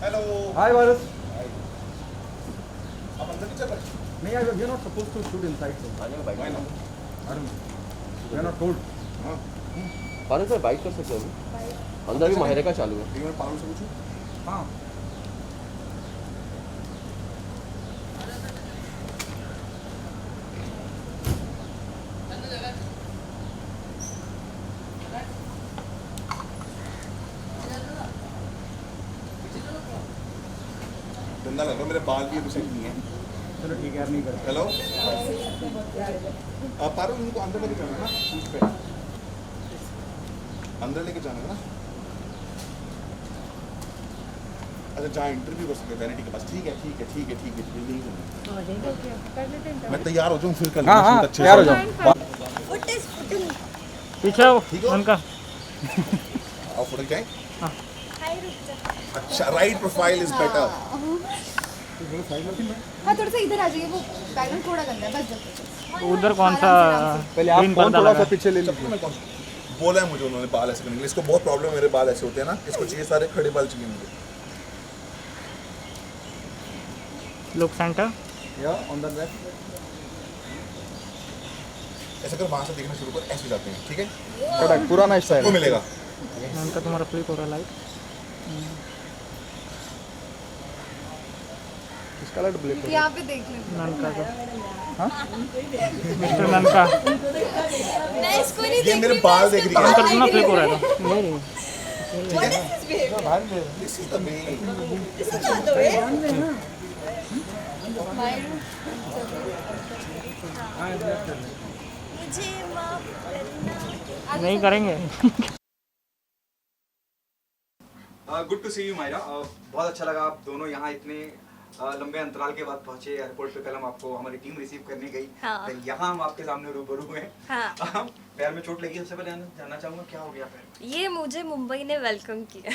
Hello hi वारस आप अंदर नहीं चल रहे नहीं यार we are not supposed to shoot inside so Why not? I don't we are not told हाँ फारूक सर बाइट कर सकते हो अंदर भी माहिरा का चालू है एक मिनट पारुल से पूछूं हां गंदा लग रहा है मेरे बाल भी अभी सही नहीं है चलो ठीक है यार नहीं करते हेलो पारुल उनको अंदर लेके जाना है ना शूट पे अंदर लेके जाना है ना अच्छा जहाँ इंटरव्यू कर सकते वैनिटी के पास ठीक है ठीक है ठीक है ठीक है नहीं करना मैं तैयार हो जाऊँ फिर कल हां हां तैयार हो जाओ पीछे आओ ठीक हो? उनका आओ फोटो खिंचाएं हाँ। अच्छा राइट प्रोफाइल इज बेटर हाँ थोड़ा सा इधर आ जाइए वो बैकग्राउंड थोड़ा गंदा है बस जब उधर कौन सा पहले आप ग्रीन फोन पर्दा थोड़ा लगा सा पीछे ले लीजिए बोला है मुझे उन्होंने बाल ऐसे करने के लिए इसको बहुत प्रॉब्लम है मेरे बाल ऐसे होते हैं ना इसको चाहिए सारे खड़े बाल चाहिए मुझे लुक सेंटर या ऑन द बैक ऐसा कर वहाँ से देखना शुरू कर ऐसे जाते हैं ठीक है करेक्ट पुराना वो स्टाइल मिलेगा उनका तुम्हारा फ्लिप हो रहा है लाइट इसका लाइट ब्लैक यहाँ पे देख लें ननका का हां मिस्टर ननका मैं इसको नहीं ये मेरे बाल देख रही है अंकल तुम्हारा फ्लिप हो रहा था नहीं दिस इज द मेन मुझे माफ करना नहीं करेंगे good to see you Myra बहुत अच्छा लगा आप दोनों यहाँ इतने लंबे अंतराल के बाद पहुंचे एयरपोर्ट पे। कल हम आपको हमारी टीम रिसीव करने गई हाँ। तो यहाँ हम आपके सामने रूबरू हुए हाँ। पैर में चोट लगी। सबसे पहले जानना चाहूंगा क्या हो गया पैर? ये मुझे मुंबई ने वेलकम किया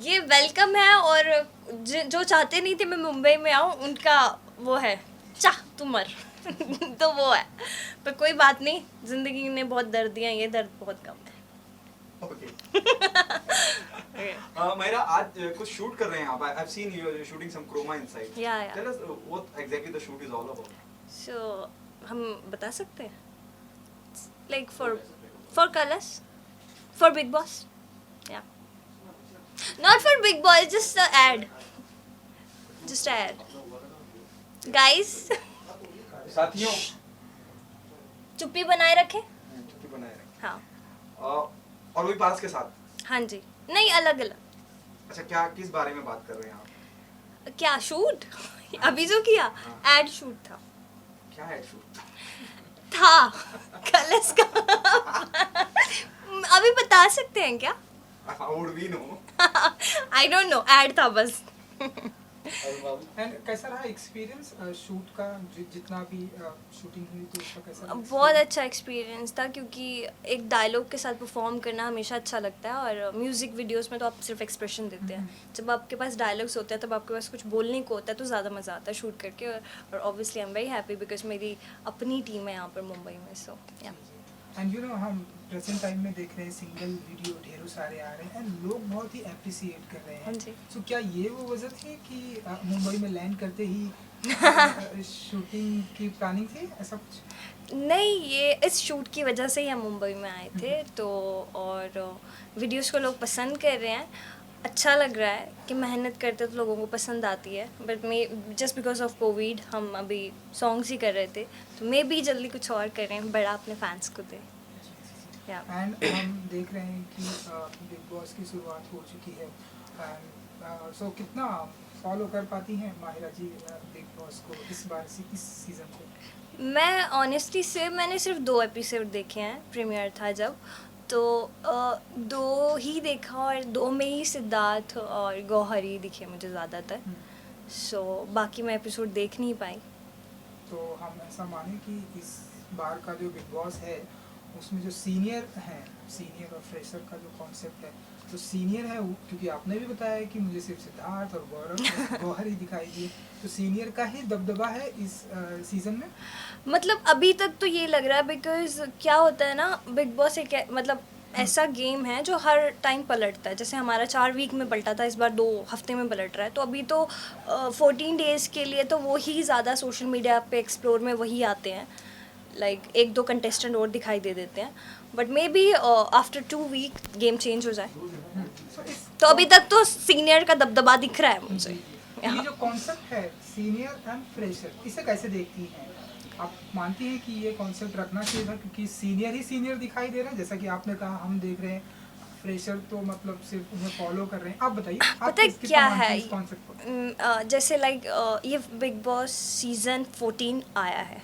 ये वेलकम है और जो चाहते नहीं थे मैं मुंबई में आऊँ उनका वो है चाह तू मर तो वो है पर कोई बात नहीं जिंदगी ने बहुत दर्द दिया ये दर्द बहुत कम है ओके मायरा आज कुछ शूट कर रहे हैं आप। I have seen you shooting some chroma inside. Yeah. Tell us what exactly the shoot is all about. So हम बता सकते हैं like for Colors for Bigg Boss या not for Bigg Boss just ad guys साथियों चुप्पी बनाए रखे छुट्टी बनाए रखें। हाँ और वही पारस के साथ। हाँ जी नहीं अलग अलग अच्छा क्या किस बारे में बात कर रहे हैं आप? क्या शूट अभी जो किया एड शूट था क्या है शूट? कलर्स का अभी बता सकते हैं क्या how would we know? I don't know ad था बस एंड कैसा रहा एक्सपीरियंस शूट का जितना भी शूटिंग हुई तो उसका कैसा रहा बहुत अच्छा एक्सपीरियंस था क्योंकि एक डायलॉग के साथ परफॉर्म करना हमेशा अच्छा लगता है और म्यूज़िक वीडियोस में तो आप सिर्फ एक्सप्रेशन देते हैं जब आपके पास डायलॉग्स होते हैं तब आपके पास कुछ बोलने को होता है तो ज़्यादा मज़ा आता है शूट करके और obviously I am very happy because मेरी अपनी टीम है यहाँ पर मुंबई में सो या एंड यू नो हम प्रेजेंट टाइम में देख रहे हैं सिंगल वीडियो ढेरों सारे आ रहे हैं एंड लोग बहुत ही अप्रिशिएट कर रहे हाँ हैं। जी। सो क्या ये वो वजह थी कि मुंबई में लैंड करते ही शूटिंग की प्लानिंग थी ऐसा कुछ? नहीं ये इस शूट की वजह से ही हम मुंबई में आए थे तो और वीडियोस को लोग पसंद कर रहे हैं अच्छा लग रहा है कि मेहनत करते तो लोगों को पसंद आती है but may just because of Covid हम अभी सॉन्ग्स ही कर रहे थे तो मे भी जल्दी कुछ और करें बड़ा अपने फैंस को दें या एंड हम देख रहे हैं कि बिग बॉस की शुरुआत हो चुकी है एंड सो कितना फॉलो कर पाती हैं माहिरा जी बिग बॉस को इस बार से इस सीज़न को? मैं ऑनेस्टली से मैंने सिर्फ 2 एपिसोड देखे हैं प्रीमियर था जब तो 2 ही देखा और 2 में ही सिद्धार्थ और गौहर ही दिखे मुझे ज़्यादातर सो बाकी मैं एपिसोड देख नहीं पाई तो हम ऐसा माने कि इस बार का जो बिग बॉस है उसमें जो सीनियर हैं सीनियर और फ्रेशर का जो कॉन्सेप्ट है तो सीनियर है वो क्योंकि आपने भी बताया है कि मुझे सिर्फ सिद्धार्थ और गौहर ही दिखाई दिए तो सीनियर का ही दबदबा है इस सीज़न में। मतलब अभी तक तो ये लग रहा है बिकॉज क्या होता है ना बिग बॉस एक मतलब ऐसा गेम है जो हर टाइम पलटता है। जैसे हमारा 4 वीक में पलटा था, इस बार 2 हफ्ते में पलट रहा है। तो अभी तो 14 डेज़ के लिए तो वो ही ज़्यादा सोशल मीडिया पे एक्सप्लोर में वही आते हैं। लाइक 1-2 कंटेस्टेंट और दिखाई दे देते हैं, but maybe after 2 week game change हो जाए। तो अभी तक तो सीनियर का दबदबा दिख रहा है मुझे। ये जो कॉन्सेप्ट है सीनियर एंड फ्रेशर, इसे कैसे देखती हैं आप? मानती हैं कि ये कॉन्सेप्ट रखना चाहिए था क्योंकि सीनियर ही सीनियर दिखाई दे रहा है, जैसा कि आपने कहा हम देख रहे हैं फ्रेशर तो मतलब सिर्फ उन्हें फॉलो कर रहे हैं। आप बताइए आप पता है कितना क्या मानती हैं है, इस कॉन्सेप्ट को? जैसे लाइक ये बिग बॉस सीजन 14 आया है,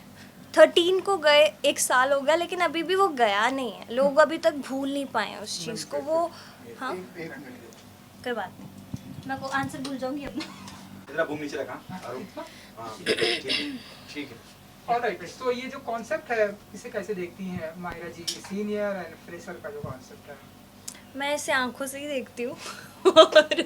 13 को गए 1 साल हो गया, लेकिन अभी भी वो गया नहीं है। लोग अभी तक भूल नहीं पाए हैं उस चीज़ को। वो हाँ कोई बात नहीं, मैं को आंसर भूल जाऊंगी अपना। इधर घूम नीचे रखा अरुण। हाँ ठीक है। ऑलराइट, तो ये जो कॉन्सेप्ट है इसे कैसे देखती हैं मायरा जी, सीनियर एंड फ्रेशर का जो कॉन्सेप्ट है? मैं इसे आंखों से ही देखती हूँ और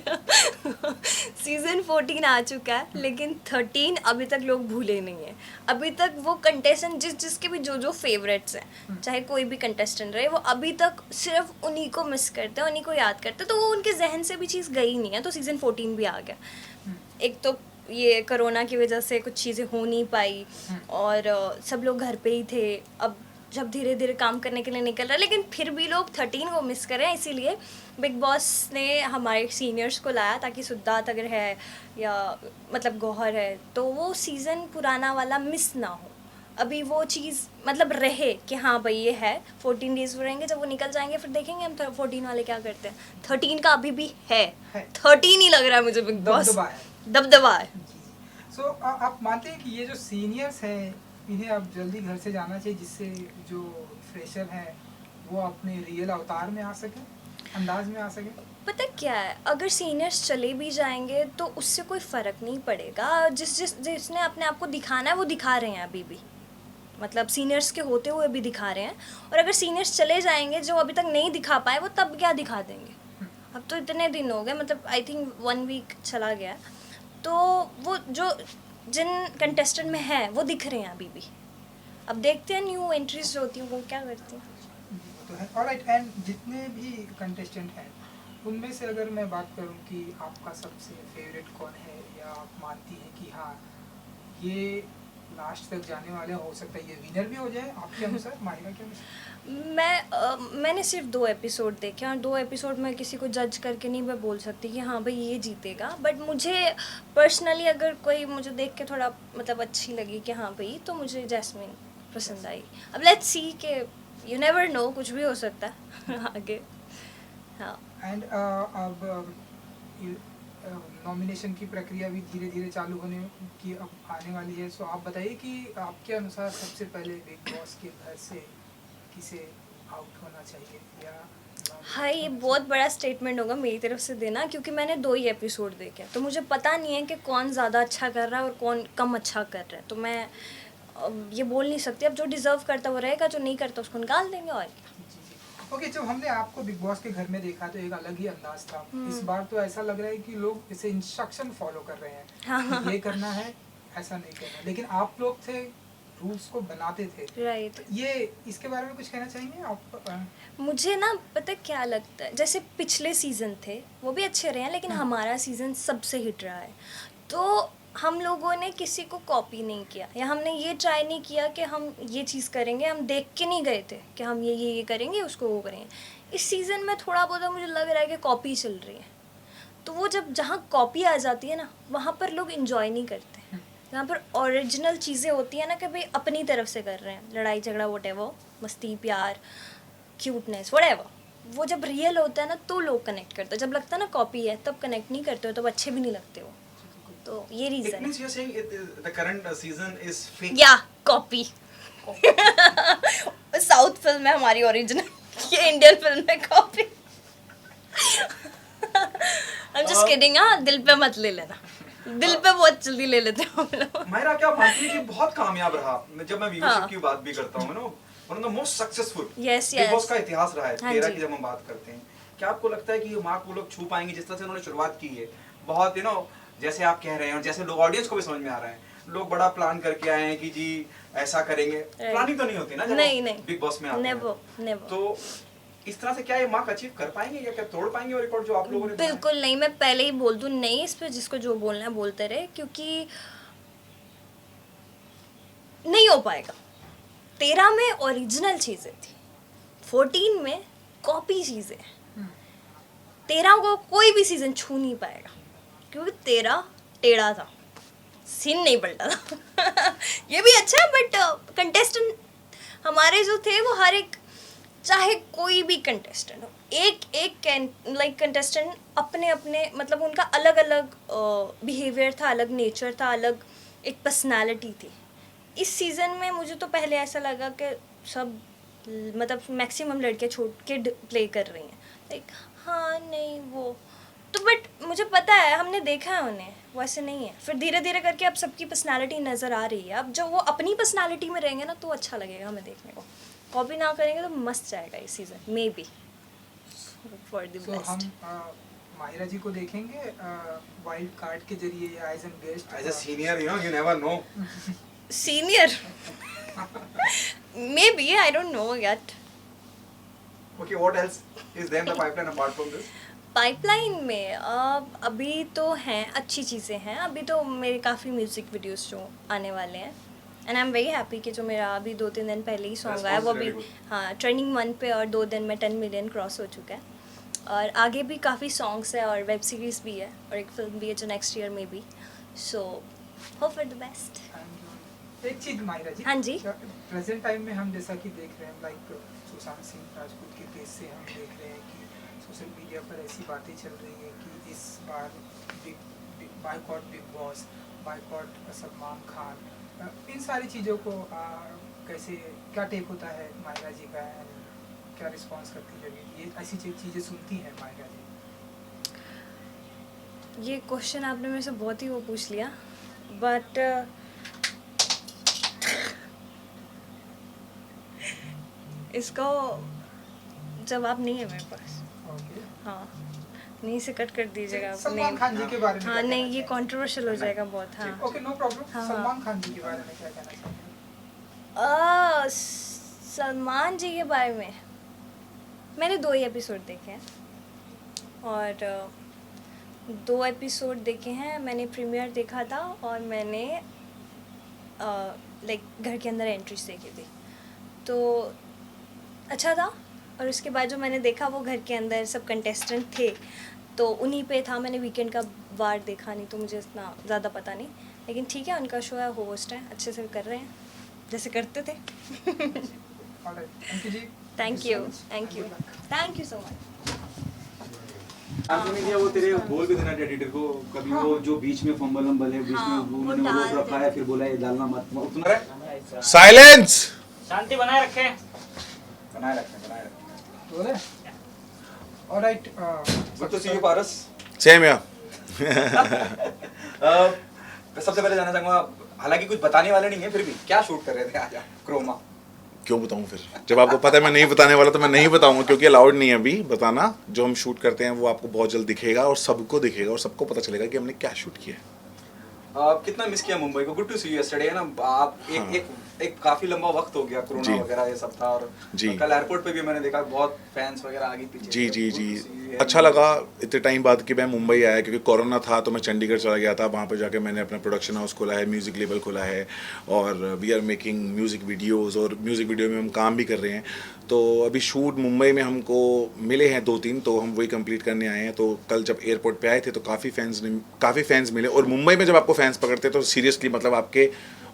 सीज़न 14 आ चुका है, लेकिन 13 अभी तक लोग भूले नहीं हैं। अभी तक वो कंटेस्टेंट जिसके भी जो फेवरेट्स हैं, चाहे कोई भी कंटेस्टेंट रहे, वो अभी तक सिर्फ उन्हीं को मिस करते हैं, उन्हीं को याद करते हैं। तो वो उनके जहन से भी चीज़ गई नहीं है, तो सीज़न 14 भी आ गया। एक तो ये कोरोना की वजह से कुछ चीज़ें हो नहीं पाई और सब लोग घर पे ही थे। अब जब धीरे धीरे काम करने के लिए निकल रहा है, लेकिन फिर भी लोग 13 को मिस कर रहे हैं। इसीलिए बिग बॉस ने हमारे सीनियर्स को लाया ताकि सिद्धार्थ अगर है या मतलब गौहर है तो वो सीज़न पुराना वाला मिस ना हो। अभी वो चीज़ मतलब रहे कि हाँ भाई ये है, 14 डेज़ रहेंगे, जब वो निकल जाएंगे फिर देखेंगे हम 14 वाले क्या करते हैं। 13 का अभी भी है, 13 ही लग रहा है मुझे बिग बॉस दबदबा है। सो आप मानते हैं कि ये जो सीनियर्स हैं इन्हें अब जल्दी घर से जाना चाहिए, जिससे जो फ्रेशर हैं वो अपने रियल अवतार में आ सके, अंदाज में आ सके? पता क्या है, अगर सीनियर्स चले भी जाएंगे तो उससे कोई फ़र्क नहीं पड़ेगा। जिसने अपने आप को दिखाना है वो दिखा रहे हैं अभी भी, मतलब सीनियर्स के होते हुए भी दिखा रहे हैं। और अगर सीनियर्स चले जाएंगे जो अभी तक नहीं दिखा पाए, वो तब क्या दिखा देंगे? अब तो इतने दिन हो गए, मतलब आई थिंक 1 वीक चला गया, तो वो जो जिन कंटेस्टेंट में है वो दिख रहे हैं अभी भी। अब देखते हैं न्यू एंट्रीज होती हैं वो क्या करती हैं। तो है ऑलराइट। एंड जितने भी कंटेस्टेंट हैं उनमें से अगर मैं बात करूं कि आपका सबसे फेवरेट कौन है, या आप मानती हैं कि हाँ ये लास्ट तक जाने वाले, हो सकता है ये विनर भी हो जाए आपके अनुसार, माहिरा के अनुसार? मैंने सिर्फ 2 एपिसोड देखे और 2 एपिसोड में किसी को जज करके नहीं मैं बोल सकती कि हाँ भाई ये जीतेगा। बट मुझे पर्सनली अगर कोई मुझे देख के थोड़ा मतलब अच्छी लगी कि हाँ भाई, तो मुझे जैस्मिन पसंद आई। अब लेट्स सी के यू नेवर नो, कुछ भी हो सकता है आगे। हाँ एंड अब नॉमिनेशन की प्रक्रिया भी धीरे धीरे चालू होने की अब आने वाली है। सो आप बताइए कि आपके अनुसार सबसे पहले बिग बॉस के घर से किसे आउट होना चाहिए, या हाँ ये बहुत बड़ा स्टेटमेंट होगा मेरी तरफ से देना, क्योंकि मैंने 2 ही एपिसोड देखे, तो मुझे पता नहीं है कि कौन ज़्यादा अच्छा कर रहा है और कौन कम अच्छा कर रहा है। तो मैं ये बोल नहीं सकती। अब जो डिज़र्व करता वो रहेगा, जो नहीं करता उसको निकाल देंगे। और ओके, जब हमने आपको बिग बॉस के घर में देखा तो एक अलग ही अंदाज था। इस बार तो ऐसा लग रहा है कि लोग इसे इंस्ट्रक्शन फॉलो कर रहे हैं, ये करना है, ऐसा नहीं करना। लेकिन आप लोग थे रूल्स को बनाते थे, राइट। ये इसके बारे में कुछ कहना चाहेंगे आप? मुझे ना पता क्या लगता है, जैसे पिछले सीज़न थे वो भी अच्छे रहे हैं, लेकिन हमारा सीज़न सबसे हिट रहा है। तो हम लोगों ने किसी को कॉपी नहीं किया, या हमने ये ट्राई नहीं किया कि हम ये चीज़ करेंगे। हम देख के नहीं गए थे कि हम ये करेंगे, उसको वो करेंगे। इस सीज़न में थोड़ा बहुत मुझे लग रहा है कि कॉपी चल रही है। तो वो जहाँ कॉपी आ जाती है ना, वहाँ पर लोग इन्जॉय नहीं करते। जहाँ पर ओरिजिनल चीज़ें होती हैं ना, कि भाई अपनी तरफ से कर रहे हैं, लड़ाई झगड़ा व्हाटएवर, मस्ती प्यार क्यूटनेस व्हाटएवर, वो जब रियल होता है ना तो लोग कनेक्ट करते हैं। जब लगता है ना कॉपी है तब कनेक्ट नहीं करते हो, तब अच्छे भी नहीं लगते हो। तो ये It reason means you're saying the current season is fake. या कॉपी। साउथ फिल्म है हमारी ओरिजिनल, ये इंडियन फिल्म है कॉपी। I'm just kidding, हाँ दिल पे मत ले लेना, दिल पे बहुत जल्दी ले लेते हो हम लोग। मायरा क्या मानती है कि बहुत कामयाब रहा? जब मैं व्यूअरशिप की बात भी करता हूँ ना, one of the most successful big boss का इतिहास रहा है 13 की। जब हम बात करते हैं, क्या आपको लगता है कि ये मार्क वो लोग छू पाएंगे जिस तरह से उन्होंने शुरुआत की है? बहुत जैसे आप कह रहे हैं और जैसे लोग ऑडियंस को भी समझ में आ रहा है, लोग बड़ा प्लान करके आए हैं कि जी ऐसा करेंगे। प्लानिंग तो नहीं होती ना जब नहीं बिग बॉस में आते हैं। नेवर। तो इस तरह से क्या ये मार्क अचीव कर पाएंगे या क्या तोड़ पाएंगे वो रिकॉर्ड जो आप लोगों ने बिल्कुल नहीं, मैं पहले ही बोल दूं, नहीं इस पे जिसको जो बोलना है बोलते रहे, क्योंकि नहीं हो पाएगा। 13 में ओरिजिनल चीज़ें थी, 14 में कॉपी चीज़ें। 13 को कोई भी सीज़न छू नहीं पाएगा क्योंकि 13 टेढ़ा था, सीन नहीं पलटा था। ये भी अच्छा है, बट कंटेस्टेंट हमारे जो थे वो हर एक, चाहे कोई भी कंटेस्टेंट हो, एक कंटेस्टेंट अपने अपने मतलब उनका अलग अलग बिहेवियर था, अलग नेचर था, अलग एक पर्सनालिटी थी। इस सीज़न में मुझे तो पहले ऐसा लगा कि सब मतलब मैक्सिमम लड़के किड प्ले कर रही हैं, लाइक हाँ नहीं वो तो, बट मुझे पता है, हमने देखा है उन्हें, वैसे नहीं है। फिर धीरे धीरे करके अब सबकी पर्सनालिटी नज़र आ रही है। अब जब वो अपनी पर्सनालिटी में रहेंगे ना तो अच्छा लगेगा हमें देखने को। कॉपी ना करेंगे तो मस्त जाएगा ये season, maybe for the best. हम माहिरा जी को देखेंगे वाइल्ड कार्ड के जरिए as an guest, as a senior, you know, you never know. Senior maybe, I don't know yet. Okay, what else is there in the pipeline apart from this? Pipeline में अभी तो हैं अच्छी चीज़ें हैं। अभी तो मेरे काफ़ी म्यूज़िक वीडियोस जो आने वाले हैं, and I am very happy कि जो मेरा अभी 2-3 दिन पहले ही सॉन्ग आया वो अभी हाँ ट्रेंडिंग 1 पे, और 2 दिन में 10 मिलियन क्रॉस हो चुका है। और आगे भी काफ़ी सॉन्ग्स है और वेब सीरीज़ भी है और एक फिल्म भी है जो नेक्स्ट ईयर में भी। So hope for the best. एक चीज माहिरा जी, हाँ जी, प्रेजेंट टाइम में हम जैसा कि देख रहे हैं, लाइक सुशांत सिंह राजपूत के केस से हम देख रहे हैं कि सोशल मीडिया पर ऐसी बातें चल रही हैं कि इस बार boycott Bigg Boss, boycott Salman Khan, इन सारी चीज़ों को कैसे, क्या टेक होता है माहिरा जी का, क्या रिस्पॉन्स करती है ये ऐसी चीज़ें सुनती हैं माहिरा जी? ये क्वेश्चन आपने मेरे से बहुत ही वो पूछ लिया, बट इसका जवाब नहीं है मेरे पास। हाँ, नहीं से कट कर दीजिएगा आप। सलमान खान जी के बारे में हाँ नहीं, ये कंट्रोवर्शियल हो जाएगा बहुत। हाँ ओके, नो प्रॉब्लम। हाँ, सलमान खान जी के बारे में क्या कहना चाहते हैं? सलमान जी के बारे में मैंने 2 ही एपिसोड देखे हैं, और 2 एपिसोड देखे हैं। मैंने प्रीमियर देखा था और मैंने लाइक घर के अंदर एंट्रीज देखी थी, तो अच्छा था। और उसके बाद जो मैंने देखा वो घर के अंदर सब कंटेस्टेंट थे, तो उन्हीं पे था। मैंने वीकेंड का वार देखा नहीं, तो मुझे इतना ज़्यादा पता नहीं, लेकिन ठीक है, उनका शो है, होस्ट है, अच्छे से कर रहे हैं जैसे करते थे। Thank you so much. Answer वो तेरे बोल भी देना एडिटर को कभी, वो जो बीच में फंबल नंबल है, बीच में उन्होंने वो रखा है, फिर बोला ये डालना मत, सुन रहा है? साइलेंस, शांति बनाए रखें। बनाए रखें। बोले alright, good to see you Paras. Same यार। सबसे पहले जानना चाहूंगा, हालांकि कुछ बताने वाले नहीं है, फिर भी क्या शूट कर रहे थे आज क्रोमा? क्यों बताऊं फिर, जब आपको पता है मैं नहीं बताने वाला तो मैं नहीं बताऊंगा, क्योंकि अलाउड नहीं है अभी बताना। जो हम शूट करते हैं वो आपको बहुत जल्द दिखेगा और सबको दिखेगा और सबको पता चलेगा कि हमने क्या शूट किया है। कितना मिस किया मुंबई को? Good to see you yesterday, है ना आप, एक काफी लंबा वक्त हो गया, कोरोना वगैरह ये सब था, और कल एयरपोर्ट पे भी मैंने देखा बहुत फैंस वगैरह आगे पीछे। जी अच्छा लगा इतने टाइम बाद कि मैं मुंबई आया, क्योंकि कोरोना था तो मैं चंडीगढ़ चला गया था। वहाँ पर जाके मैंने अपना प्रोडक्शन हाउस खोला है, म्यूज़िक लेबल खोला है, और we are making music videos, और म्यूज़िक वीडियो में हम काम भी कर रहे हैं। तो अभी शूट मुंबई में हमको मिले हैं 2-3, तो हम वही कंप्लीट करने आए हैं। तो कल जब एयरपोर्ट पे आए थे तो काफ़ी फैंस मिले, और मुंबई में जब आपको फैंस पकड़ते हैं तो सीरियसली मतलब आपके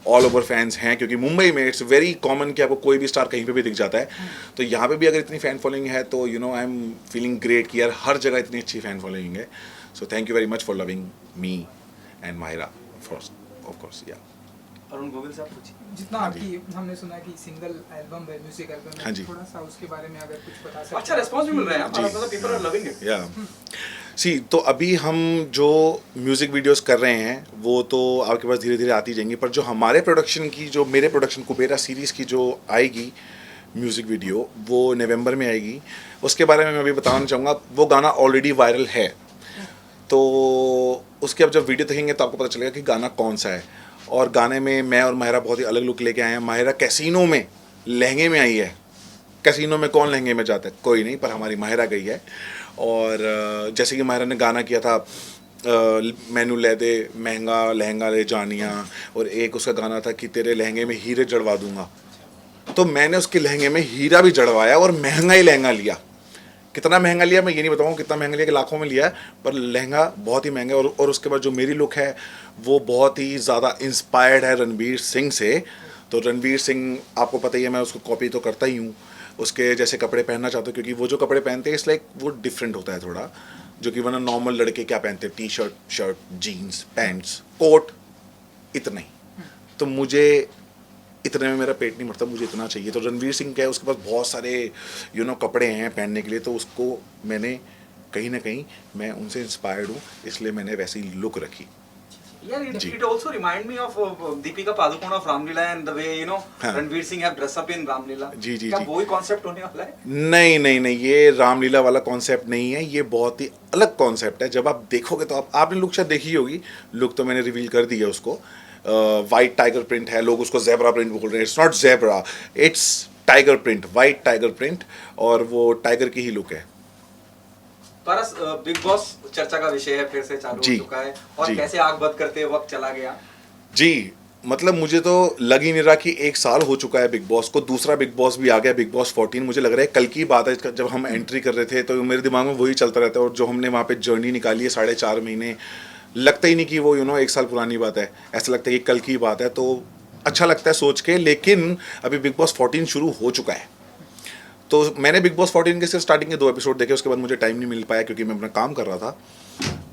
ऑल ओवर फैंस हैं, क्योंकि मुंबई में इट्स वेरी कॉमन कि आपको कोई भी स्टार कहीं पे भी दिख जाता है। तो यहाँ पे भी अगर इतनी फ़ैन फॉलोइंग है तो you know I am feeling great कि यार हर जगह इतनी अच्छी फ़ैन फॉलोइंग है। So thank you very much for loving me and Mahira of course. या अरुण गोविल साहब कुछ जितना आपकी हमने सुना कि सिंगल एल्बम है, म्यूजिक एल्बम है, थोड़ा सा उसके बारे में अगर कुछ बता सकते? अच्छा रिस्पांस भी मिल रहा है, मतलब पीपल आर लविंग इट। या सी, तो अभी हम जो म्यूज़िक वीडियोस कर रहे हैं वो तो आपके पास धीरे धीरे आती जाएंगी, पर जो हमारे प्रोडक्शन की, जो मेरे प्रोडक्शन कुबेरा सीरीज़ की जो आएगी म्यूज़िक वीडियो, वो नवंबर में आएगी। उसके बारे में मैं अभी बताना चाहूँगा, वो गाना ऑलरेडी वायरल है, तो उसके अब जब वीडियो देखेंगे तो आपको पता चलेगा कि गाना कौन सा है। और गाने में मैं और माहिरा बहुत ही अलग लुक लेके आए हैं। माहिरा कैसीनो में लहंगे में आई है, कैसीनो में कौन लहंगे में जाता है, कोई नहीं, पर हमारी माहिरा गई है। और जैसे कि माहिरा ने गाना किया था मैनू ले दे महंगा लहंगा ले जानिया, और एक उसका गाना था कि तेरे लहंगे में हीरे जड़वा दूंगा, तो मैंने उसके लहंगे में हीरा भी जड़वाया और महंगा ही लहंगा लिया। कितना महंगा लिया मैं ये नहीं बताऊँगा कितना महंगा लिया, कि लाखों में लिया है, पर लहंगा बहुत ही महंगा। और उसके बाद जो मेरी लुक है वो बहुत ही ज़्यादा इंस्पायर्ड है रणवीर सिंह से। तो रणवीर सिंह आपको पता ही है, मैं उसको कॉपी तो करता ही हूँ, उसके जैसे कपड़े पहनना चाहता हूँ, क्योंकि वो जो कपड़े पहनते हैं इस लाइक वो डिफरेंट होता है थोड़ा, जो कि वरना नॉर्मल लड़के क्या पहनते हैं, T shirt, shirt, jeans, pants, coat, इतना ही। तो मुझे इतने में मेरा पेट नहीं भरता, मुझे इतना चाहिए। तो रणवीर सिंह क्या है, उसके पास बहुत सारे कपड़े हैं पहनने के लिए, तो उसको मैंने कहीं ना कहीं मैं उनसे इंस्पायर्ड हूँ, इसलिए मैंने वैसी लुक रखी। Yeah, it also remind me of Deepika Padukone of Ramlila and the way Ranveer Singh have dressed up in Ramlila. जी जी क्या जी। वही कॉन्सेप्ट होने वाला है? नहीं नहीं नहीं, ये रामलीला वाला कॉन्सेप्ट नहीं है, ये बहुत ही अलग कॉन्सेप्ट है। जब आप देखोगे तो आपने लुक शायद देखी होगी, लुक तो मैंने रिवील कर दी है उसको। वाइट टाइगर प्रिंट है, लोग उसको जेब्रा प्रिंट बोल रहे हैं, it's not zebra, it's tiger print, white tiger print, और वो टाइगर की ही लुक है। पारस, बिग बॉस चर्चा का विषय है, फिर से चालू हो चुका है, और कैसे आग बंद करते वक्त चला गया जी। मतलब मुझे तो लग ही नहीं रहा कि 1 साल हो चुका है बिग बॉस को, दूसरा बिग बॉस भी आ गया, बिग बॉस 14। मुझे लग रहा है कल की बात है, जब हम एंट्री कर रहे थे तो मेरे दिमाग में वही चलता रहता है, और जो हमने वहाँ पे जर्नी निकाली है 4.5 महीने, लगता ही नहीं कि वो 1 साल पुरानी बात है, ऐसा लगता है कि कल की बात है। तो अच्छा लगता है सोच के, लेकिन अभी बिग बॉस 14 शुरू हो चुका है। तो मैंने बिग बॉस 14 के सिर्फ स्टार्टिंग के 2 एपिसोड देखे, उसके बाद मुझे टाइम नहीं मिल पाया क्योंकि मैं अपना काम कर रहा था।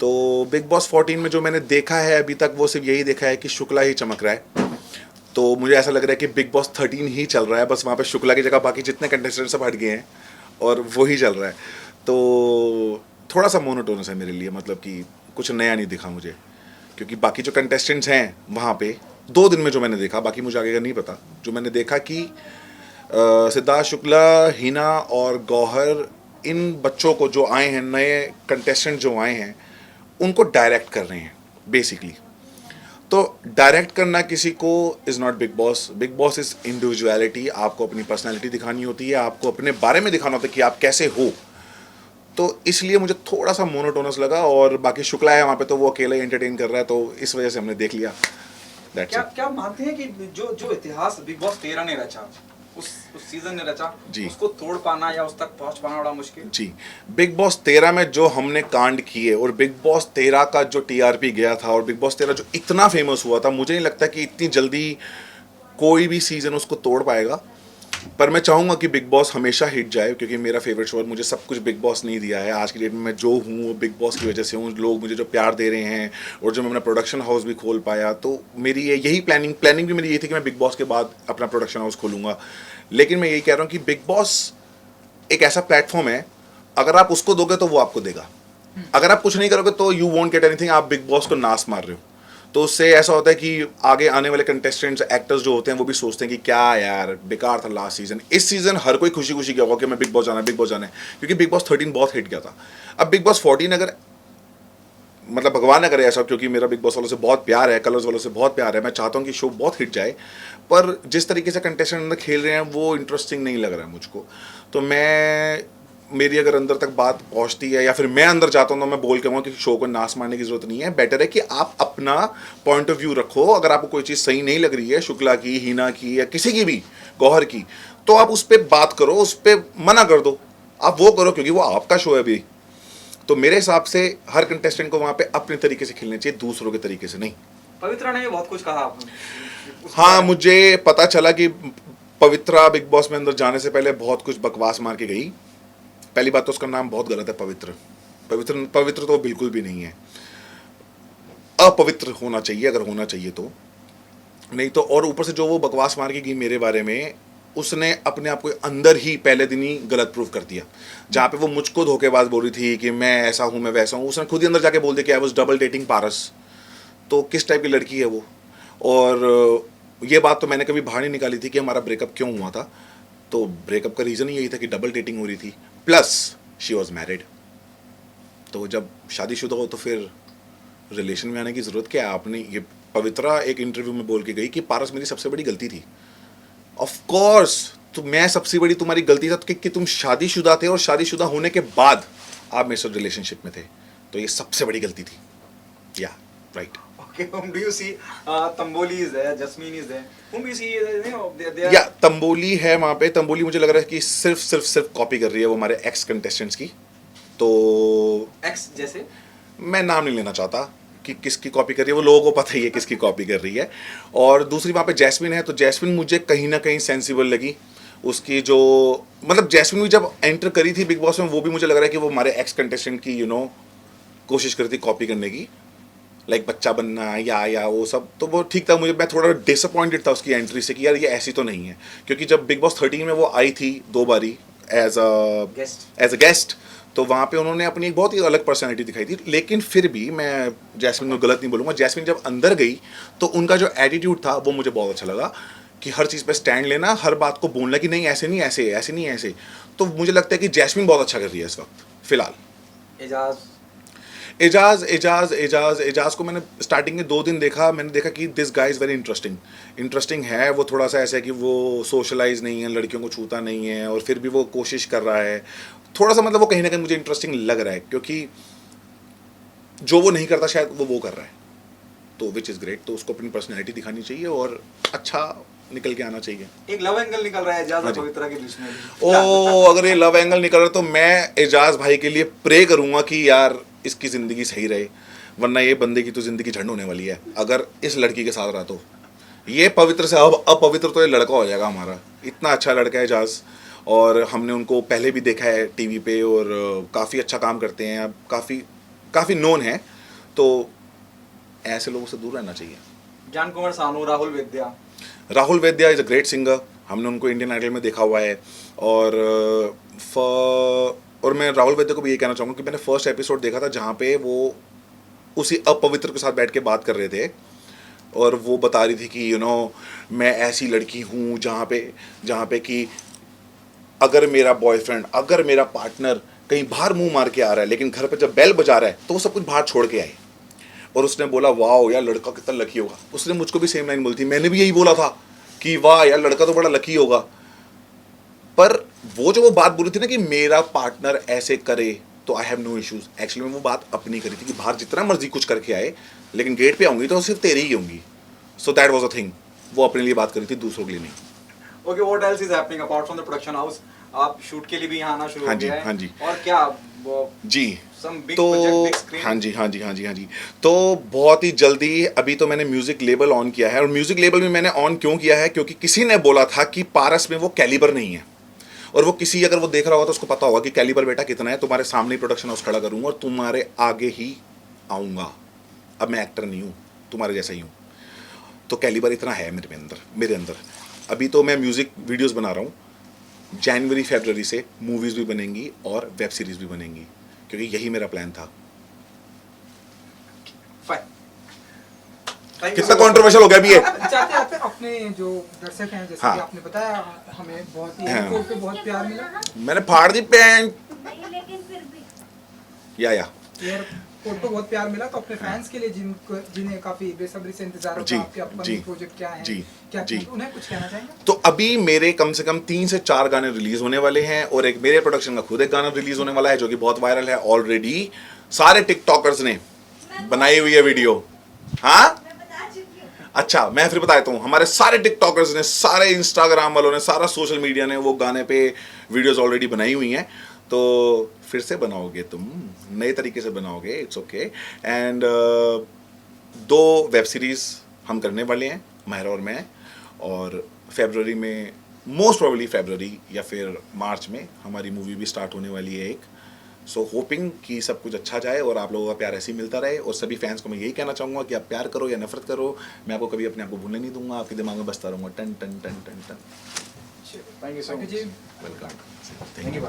तो बिग बॉस 14 में जो मैंने देखा है अभी तक, वो सिर्फ यही देखा है कि शुक्ला ही चमक रहा है। तो मुझे ऐसा लग रहा है कि बिग बॉस 13 ही चल रहा है, बस वहाँ पे शुक्ला की जगह बाकी जितने कंटेस्टेंट सब हट गए हैं और वही चल रहा है। तो थोड़ा सा मोनोटोनस है मेरे लिए, मतलब कि कुछ नया नहीं दिखा मुझे, क्योंकि बाकी जो कंटेस्टेंट्स हैं वहाँ पे 2 दिन में जो मैंने देखा, बाकी मुझे आगे का नहीं पता, जो मैंने देखा कि सिद्धार्थ शुक्ला, हिना और गौहर, इन बच्चों को जो आए हैं, नए कंटेस्टेंट जो आए हैं, उनको डायरेक्ट कर रहे हैं बेसिकली। तो डायरेक्ट करना किसी को is not big boss. Big boss is individuality, आपको अपनी पर्सनैलिटी दिखानी होती है, आपको अपने बारे में दिखाना होता है कि आप कैसे हो। तो इसलिए मुझे थोड़ा सा मोनोटोनस लगा, और बाकी शुक्ला है वहाँ पे तो वो अकेला ही एंटरटेन कर रहा है, तो इस वजह से हमने देख लिया। क्या मानते हैं कि जो इतिहास बिग बॉस 13 ने रचा, उस सीजन ने रचा, उसको तोड़ पाना या उस तक पहुंच पाना बड़ा मुश्किल? जी, बिग बॉस 13 में जो हमने कांड किए, और बिग बॉस 13 का जो टीआरपी गया था, और बिग बॉस 13 जो इतना फेमस हुआ था, मुझे नहीं लगता कि इतनी जल्दी कोई भी सीजन उसको तोड़ पाएगा। पर मैं चाहूँगा कि बिग बॉस हमेशा हिट जाए, क्योंकि मेरा फेवरेट शो है, मुझे सब कुछ बिग बॉस नहीं दिया है। आज की डेट में मैं जो हूँ वो बिग बॉस की वजह से हूँ। लोग मुझे जो प्यार दे रहे हैं, और जो मैं अपना प्रोडक्शन हाउस भी खोल पाया, तो मेरी यही प्लानिंग भी मेरी ये थी कि मैं बिग बॉस के बाद अपना प्रोडक्शन हाउस खोलूँगा। लेकिन मैं यही कह रहा हूँ कि बिग बॉस एक ऐसा प्लेटफॉर्म है, अगर आप उसको दोगे तो वो आपको देगा, अगर आप कुछ नहीं करोगे तो यू वोंट गेट एनीथिंग। आप बिग बॉस को नाश मार रहे हो। तो उससे ऐसा होता है कि आगे आने वाले कंटेस्टेंट्स, एक्टर्स जो होते हैं, वो भी सोचते हैं कि क्या यार बेकार था लास्ट सीजन। इस सीजन हर कोई खुशी खुशी गया होगा कि मैं बिग बॉस जाना है, बिग बॉस जाना है, क्योंकि बिग बॉस 13 बहुत हिट गया था। अब बिग बॉस 14 अगर, मतलब भगवान न करे ऐसा, क्योंकि मेरा बिग बॉस वालों से बहुत प्यार है, कलर्स वालों से बहुत प्यार है, मैं चाहता हूँ कि शो बहुत हिट जाए, पर जिस तरीके से कंटेस्टेंट अंदर खेल रहे हैं वो इंटरेस्टिंग नहीं लग रहा है मुझको। तो मेरी अगर अंदर तक बात पहुंचती है, या फिर मैं अंदर जाता हूँ, तो मैं बोल के कहूँगा कि शो को नाश मारने की ज़रूरत नहीं है। बेटर है कि आप अपना पॉइंट ऑफ व्यू रखो। अगर आपको कोई चीज़ सही नहीं लग रही है, शुक्ला की, हिना की, या किसी की भी, गौहर की, तो आप उस पर बात करो, उस पर मना कर दो, आप वो करो, क्योंकि वो आपका शो है अभी। तो मेरे हिसाब से हर कंटेस्टेंट को वहाँ पे अपने तरीके से खेलना चाहिए, दूसरों के तरीके से नहीं। पवित्रा ने बहुत कुछ कहा आपने। हाँ, मुझे पता चला कि पवित्रा बिग बॉस में अंदर जाने से पहले बहुत कुछ बकवास मार के गई। पहली बात तो उसका नाम बहुत गलत है, पवित्र तो बिल्कुल भी नहीं है, अपवित्र होना चाहिए अगर होना चाहिए तो, नहीं तो। और ऊपर से जो वो बकवास मार के गई मेरे बारे में, उसने अपने आप को अंदर ही पहले दिन ही गलत प्रूव कर दिया। जहाँ पे वो मुझको धोखेबाज बोल रही थी कि मैं ऐसा हूँ, मैं वैसा हूँ, उसने खुद ही अंदर जाके बोल दिया कि आई वाज डबल डेटिंग पारस। तो किस टाइप की लड़की है वो? और ये बात तो मैंने कभी बाहर नहीं निकाली थी कि हमारा ब्रेकअप क्यों हुआ था। तो ब्रेकअप का रीज़न ही यही था कि डबल डेटिंग हो रही थी, प्लस शी वॉज मैरिड। तो जब शादीशुदा हो तो फिर रिलेशन में आने की ज़रूरत क्या है? आपने ये, पवित्रा एक इंटरव्यू में बोल के गई कि पारस मेरी सबसे बड़ी गलती थी। ऑफ कोर्स तो मैं सबसे बड़ी तुम्हारी गलती था कि तुम शादीशुदा थे और शादीशुदा होने के बाद आप मेरे साथ रिलेशनशिप में थे, तो ये सबसे बड़ी गलती थी। या right. Okay, whom do you see? Tamboli is there, Jasmine is there. Whom do you see? You know, they are. या तंबोली है वहाँ पे। तंबोली मुझे लग रहा है कि सिर्फ कॉपी कर रही है वो हमारे एक्स कंटेस्टेंट्स की। तो Ex जैसे? मैं नाम नहीं लेना चाहता कि किसकी कॉपी कर रही है, वो लोगों को पता ही है किसकी कॉपी कर रही है। और दूसरी वहाँ पे जैस्मिन है, तो जैस्मिन मुझे कहीं ना कहीं सेंसिबल लगी। उसकी जो मतलब जैस्मिन भी जब एंटर करी थी बिग बॉस में, वो भी मुझे लग रहा है कि वो हमारे एक्स कंटेस्टेंट की कोशिश करी थी कॉपी करने की, लाइक बच्चा बनना या वो सब। तो वो ठीक था, मैं थोड़ा डिसअपॉइंटेड था उसकी एंट्री से कि यार ये ऐसी तो नहीं है, क्योंकि जब बिग बॉस 13 में वो आई थी 2 बारी एज अ गेस्ट, तो वहाँ पे उन्होंने अपनी एक बहुत ही अलग पर्सनैलिटी दिखाई थी। लेकिन फिर भी मैं जैस्मिन को गलत नहीं बोलूँगा। जैस्मिन जब अंदर गई तो उनका जो एटीट्यूड था वो मुझे बहुत अच्छा लगा, कि हर चीज़ पे स्टैंड लेना, हर बात को बोलना कि नहीं ऐसे नहीं ऐसे, ऐसे नहीं ऐसे। तो मुझे लगता है कि जैस्मिन बहुत अच्छा कर रही है इस वक्त फिलहाल। एजाज को मैंने स्टार्टिंग के 2 दिन देखा, मैंने देखा कि this guy is very interesting है। वो थोड़ा सा ऐसा है कि वो सोशलाइज नहीं है, लड़कियों को छूता नहीं है, और फिर भी वो कोशिश कर रहा है थोड़ा सा, मतलब वो कहीं ना कहीं मुझे इंटरेस्टिंग लग रहा है, क्योंकि जो वो नहीं करता शायद वो कर रहा है, तो विच इज़ ग्रेट। तो उसको अपनी पर्सनैलिटी दिखानी चाहिए और अच्छा निकल के आना चाहिए। एक लव एंगल निकल रहा है एजाज और पवित्रा के बीच में। अगर ये लव एंगल निकल रहा है तो मैं एजाज भाई के लिए प्रे करूंगा कि यार इसकी ज़िंदगी सही रहे, वरना ये बंदे की तो ज़िंदगी झंड होने वाली है अगर इस लड़की के साथ रहा। तो ये पवित्र से अब अपवित्र तो ये लड़का हो जाएगा हमारा। इतना अच्छा लड़का है एजाज, और हमने उनको पहले भी देखा है टीवी पे, और काफ़ी अच्छा काम करते हैं, काफ़ी नोन है, तो ऐसे लोगों से दूर रहना चाहिए। Gyan Kumar Sanu, Rahul Vaidya is a great singer. हमने उनको इंडियन आइडल में देखा हुआ है, और मैं राहुल वेद्या को भी ये कहना चाहूँगा कि मैंने फर्स्ट एपिसोड देखा था जहाँ पे वो उसी अपवित्र के साथ बैठ के बात कर रहे थे, और वो बता रही थी कि मैं ऐसी लड़की हूँ जहाँ पे कि अगर मेरा बॉयफ्रेंड, अगर मेरा पार्टनर कहीं बाहर मुंह मार के आ रहा है, लेकिन घर पे जब बेल बजा रहा है तो वो सब कुछ बाहर छोड़ के आए। और उसने बोला वाह यार लड़का कितना लकी होगा। उसने मुझको भी सेम लाइन बोली थी, मैंने भी यही बोला था कि वाह यार लड़का तो बड़ा लकी होगा। पर वो बात बोली थी ना कि मेरा पार्टनर ऐसे करे तो I have no issues, actually में वो बात अपनी करी थी कि बाहर जितना मर्जी कुछ करके आए, लेकिन गेट पे आऊँगी तो सिर्फ तेरी ही होंगी। So that was a thing. वो अपने लिए बात करी थी, दूसरों के लिए नहीं। Okay, what else is happening apart from the production house? आप शूट के लिए भी यहाँ आना शुरू हो गया है? हाँ जी। और क्या जी तो हाँ जी। तो बहुत ही जल्दी अभी तो मैंने म्यूजिक लेबल ऑन किया है, और म्यूजिक लेबल भी मैंने ऑन क्यों किया है, क्योंकि किसी ने बोला था कि पारस में वो कैलिबर नहीं है, और वो किसी अगर वो देख रहा होगा तो उसको पता होगा कि कैलिबर बेटा कितना है। तुम्हारे सामने ही प्रोडक्शन हाउस खड़ा करूंगा और तुम्हारे आगे ही आऊँगा। अब मैं एक्टर नहीं हूँ, तुम्हारे जैसा ही हूँ, तो कैलिबर इतना है मेरे अंदर। अभी तो मैं म्यूज़िक वीडियोस बना रहा हूँ, जनवरी फरवरी से मूवीज़ भी बनेंगी और वेब सीरीज़ भी बनेंगी, क्योंकि यही मेरा प्लान था। कितना कंट्रोवर्शियल हो गया अभी ये। चाहते अपने जो दर्शक हैं, जैसे कि आपने बताया, हमें बहुत ही एयरपोर्ट पे बहुत प्यार मिला। मैंने फाड़ दी पैंट। या एयरपोर्ट पे बहुत प्यार मिला, तो अपने फैंस के लिए जिन्हें काफी बेसब्री से इंतजार होता है आपके अपकमिंग प्रोजेक्ट क्या है, क्या उन्हें कुछ कहना चाहेंगे? तो अभी मेरे कम से कम 3 से 4 गाने रिलीज होने वाले हैं, और एक मेरे प्रोडक्शन का खुद एक गाना रिलीज होने वाला है जो कि बहुत वायरल है ऑलरेडी। सारे टिकटॉकर्स ने बनाई हुई है वीडियो। हाँ अच्छा, मैं फिर बता देता हूँ। हमारे सारे टिकटॉकर्स ने, सारे इंस्टाग्राम वालों ने, सारा सोशल मीडिया ने वो गाने पे वीडियोस ऑलरेडी बनाई हुई हैं। तो फिर से बनाओगे तुम, नए तरीके से बनाओगे, it's okay. And 2 web series हम करने वाले हैं, माहिरा और मैं, और फरवरी में, मोस्ट प्रोबेबली फरवरी या फिर मार्च में हमारी मूवी भी स्टार्ट होने वाली है एक। सो होपिंग कि सब कुछ अच्छा जाए और आप लोगों का प्यार ऐसे ही मिलता रहे। और सभी फैंस को मैं यही कहना चाहूँगा कि आप प्यार करो या नफरत करो, मैं आपको कभी अपने आप को भूलने नहीं दूंगा, आपके दिमाग में बसता रहूँगा टन टन टन टन टन। Thank you so much. Welcome. Thank you.